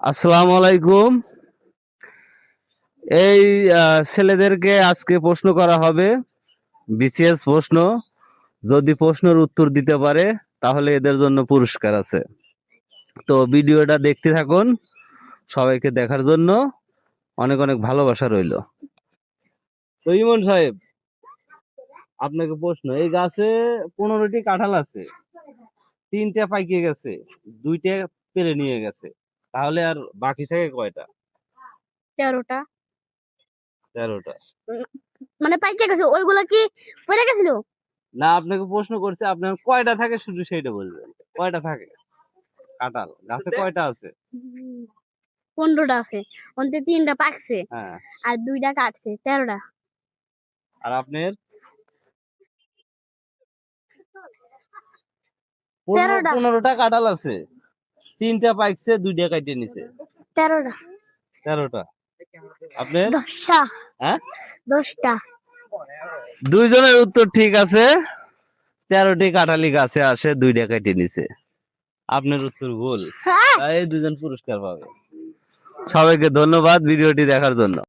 আসসালামু আলাইকুম। এই ছেলেদেরকে আজকে প্রশ্ন করা হবে, বিসিএস প্রশ্ন। যদি প্রশ্নের উত্তর দিতে পারে তাহলে এদের জন্য পুরস্কার আছে। তো ভিডিওটা দেখতে থাকুন। সবাইকে দেখার জন্য অনেক অনেক ভালোবাসা রইল। তো ইমন সাহেব, আপনাকে প্রশ্ন, এই গাছে 15টি কাঁঠাল আছে, 3টে পাইকে গেছে, 2টে পেরে নিয়ে গেছে, তাহলে আর বাকি থাকে কয়টা? 13টা। 13টা। মানে পাইকে গেছে, ওইগুলা কি পড়ে গেছিল? না, আপনাকে প্রশ্ন করছে আপনার কয়টা থাকে, শুধু সেইটা বলবেন। কয়টা থাকে কাঁঠাল গাছে, কয়টা আছে? 15টা আছে, অন্তে 3টা পাকছে হ্যাঁ। আর 2টা কাটছে, 13টা। আর আপনার 13টা। 15টা কাঁঠাল আছে, 3টা পাকছে, 2টা কাটে নিছে, 13টা। 13টা। আপনার 10টা। হ্যাঁ, 10টা। দুইজনের উত্তর ঠিক আছে। 13টি কাঁঠালি গাছে আসে, 2টা কাটে নিছে। আপনার উত্তর ভুল, তাই দুজন পুরস্কার পাবে। সবাইকে ধন্যবাদ ভিডিওটি দেখার জন্য।